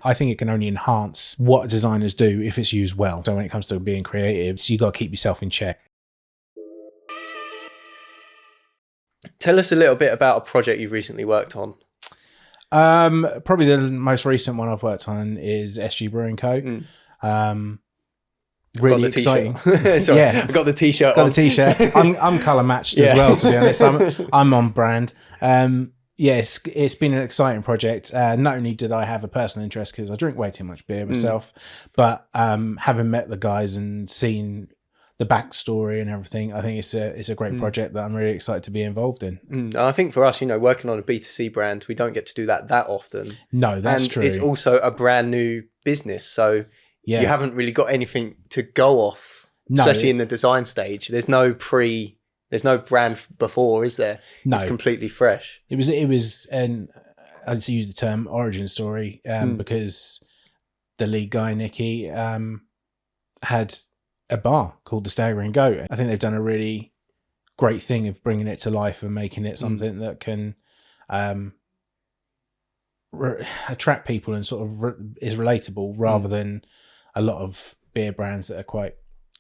I think it can only enhance what designers do if it's used well. So when it comes to being creative, you got to keep yourself in check. Tell us a little bit about a project you've recently worked on. Probably the most recent one I've worked on is SG Brewing Co. Really exciting. Sorry, yeah, I got the t-shirt. Got the t-shirt. I'm colour matched as well. To be honest, I'm on brand. Yes, it's been an exciting project. Not only did I have a personal interest because I drink way too much beer myself, but having met the guys and seen the backstory and everything, I think it's a great project that I'm really excited to be involved in. And I think for us, working on a B2C brand, we don't get to do that often. No, that's true. It's also a brand new business, so you haven't really got anything to go off, especially in the design stage. There's no brand before, is there? No. It's completely fresh. It was and I just use the term origin story because the lead guy, Nicky, had a bar called the Staggering Goat. I think they've done a really great thing of bringing it to life and making it something that can attract people and sort of is relatable rather than a lot of beer brands that are quite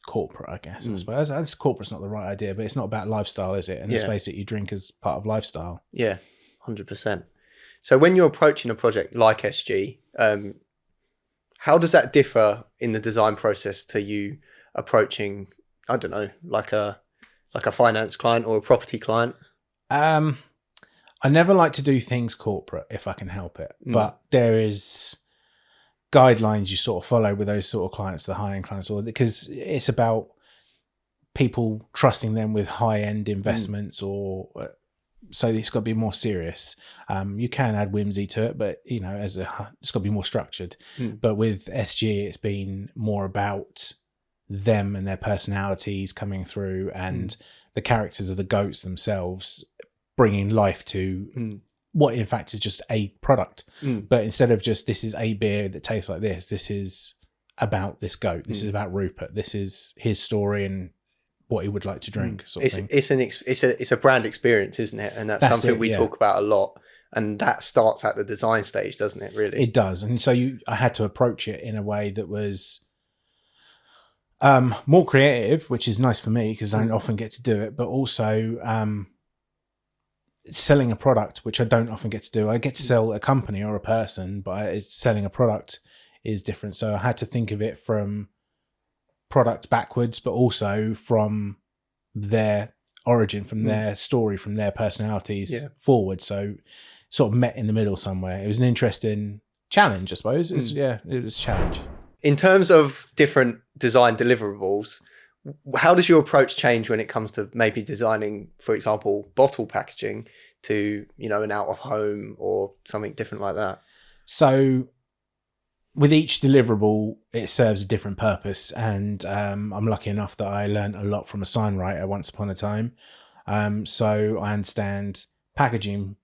corporate, I guess. I suppose corporate's not the right idea, but it's not about lifestyle, is it? And let's face it, you drink as part of lifestyle. Yeah, 100%. So when you're approaching a project like SG, how does that differ in the design process to you approaching, I don't know, like a finance client or a property client? I never like to do things corporate if I can help it, but there is guidelines you sort of follow with those sort of clients, the high-end clients, or because it's about people trusting them with high-end investments, or so it's got to be more serious. You can add whimsy to it, but it's got to be more structured. But with SG, it's been more about them and their personalities coming through, and the characters of the goats themselves bringing life to what in fact is just a product. But instead of just, this is a beer that tastes like this is about this goat. This is about Rupert. This is his story and what he would like to drink. It's a brand experience, isn't it? And that's something we talk about a lot. And that starts at the design stage, doesn't it? Really, it does. And so I had to approach it in a way that was more creative, which is nice for me because I don't often get to do it, but also selling a product, which I don't often get to do. I get to sell a company or a person, but selling a product is different. So I had to think of it from product backwards, but also from their origin, from their story, from their personalities forward. So sort of met in the middle somewhere. It was an interesting challenge, I suppose. It was a challenge. In terms of different design deliverables, how does your approach change when it comes to maybe designing, for example, bottle packaging to, an out of home or something different like that? So with each deliverable, it serves a different purpose. And I'm lucky enough that I learned a lot from a sign writer once upon a time. So I understand packaging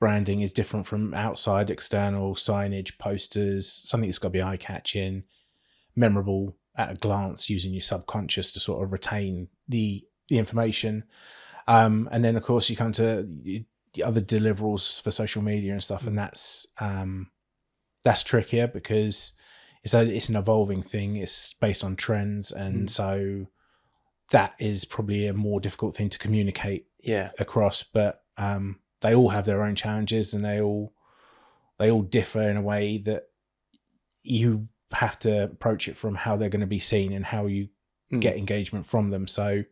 branding is different from outside, external signage, posters, something that's got to be eye-catching, memorable at a glance, using your subconscious to sort of retain the information. And then, of course, you come to the other deliverables for social media and stuff, and that's trickier because it's an evolving thing. It's based on trends, and so that is probably a more difficult thing to communicate across. But they all have their own challenges, and they all differ in a way that you have to approach it from how they're going to be seen and how you get engagement from them. So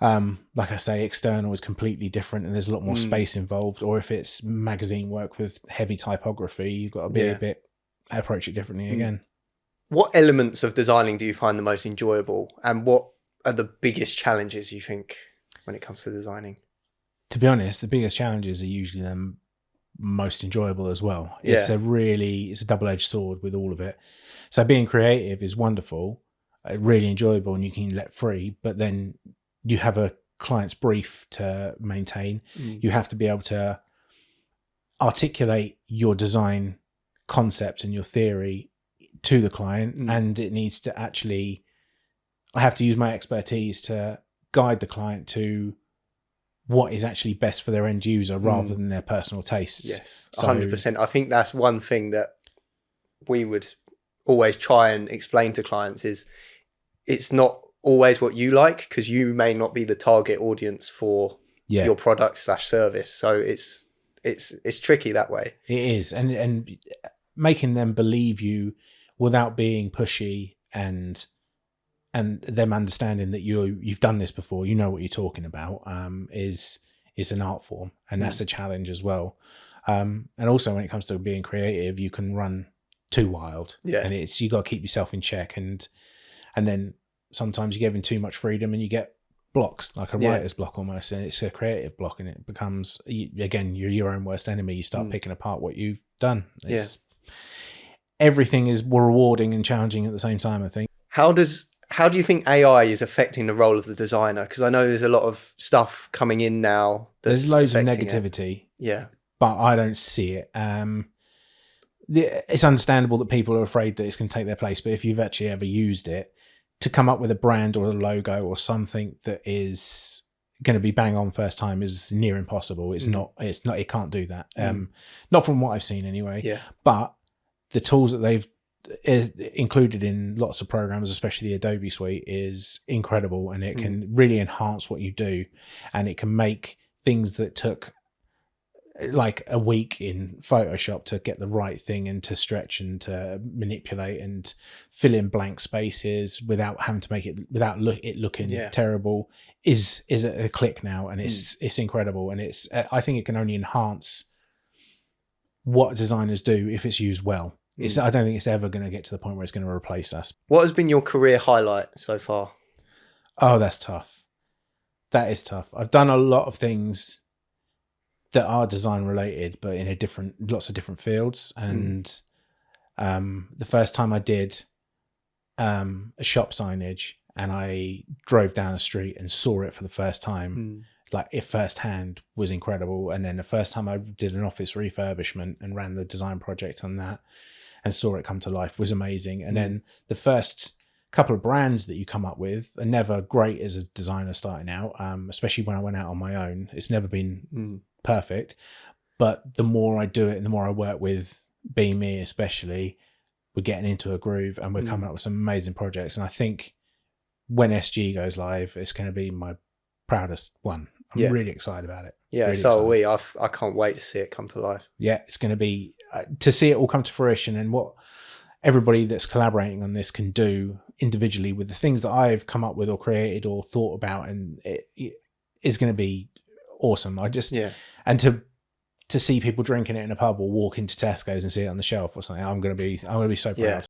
like I say, external is completely different and there's a lot more space involved. Or if it's magazine work with heavy typography, you've got to be approach it differently again. What elements of designing do you find the most enjoyable, and what are the biggest challenges you think when it comes to designing? To be honest, the biggest challenges are usually the most enjoyable as well. It's a double-edged sword with all of it. So being creative is wonderful, really enjoyable, and you can let free, but then you have a client's brief to maintain. You have to be able to articulate your design concept and your theory to the client, and it needs to actually, I have to use my expertise to guide the client to what is actually best for their end user rather than their personal tastes. Yes, 100%. I think that's one thing that we would always try and explain to clients is it's not always what you like, because you may not be the target audience for your product / service. So it's tricky that way. It is, and making them believe you without being pushy, and them understanding that you've done this before, you know what you're talking about, is an art form, and that's a challenge as well. And also when it comes to being creative, you can run too wild, and you got to keep yourself in check, and then sometimes you're given too much freedom and you get blocks, like a writer's block almost, and it's a creative block, and it becomes, again, you're your own worst enemy. You start picking apart what you've done. Everything is rewarding and challenging at the same time, I think. How do you think AI is affecting the role of the designer? Because I know there's a lot of stuff coming in now. There's loads of negativity. But I don't see it. It's understandable that people are afraid that it's going to take their place, but if you've actually ever used it, to come up with a brand or a logo or something that is going to be bang on first time is near impossible. It's not, it can't do that. Not from what I've seen anyway. But the tools that they've included in lots of programs, especially the Adobe suite, is incredible, and it can really enhance what you do, and it can make things that took like a week in Photoshop to get the right thing and to stretch and to manipulate and fill in blank spaces without having to make it, without it looking terrible, is a click now, and it's incredible, and I think it can only enhance what designers do if it's used well. I don't think it's ever going to get to the point where it's going to replace us. What has been your career highlight so far? Oh, that's tough. That is tough. I've done a lot of things that are design related, but in lots of different fields. And the first time I did a shop signage, and I drove down a street and saw it for the first time, like it firsthand, was incredible. And then the first time I did an office refurbishment and ran the design project on that and saw it come to life was amazing. And then the first couple of brands that you come up with are never great as a designer starting out, especially when I went out on my own. It's never been perfect, but the more I do it and the more I work with Be Me especially, we're getting into a groove and we're coming up with some amazing projects. And I think when SG goes live, it's going to be my proudest one. I'm really excited about it. Yeah, really so excited. are we. I can't wait to see it come to life. Yeah, it's going to be, to see it all come to fruition, and what everybody that's collaborating on this can do individually with the things that I've come up with or created or thought about, and it is going to be awesome. And to see people drinking it in a pub or walk into Tesco's and see it on the shelf or something, I'm going to be so proud.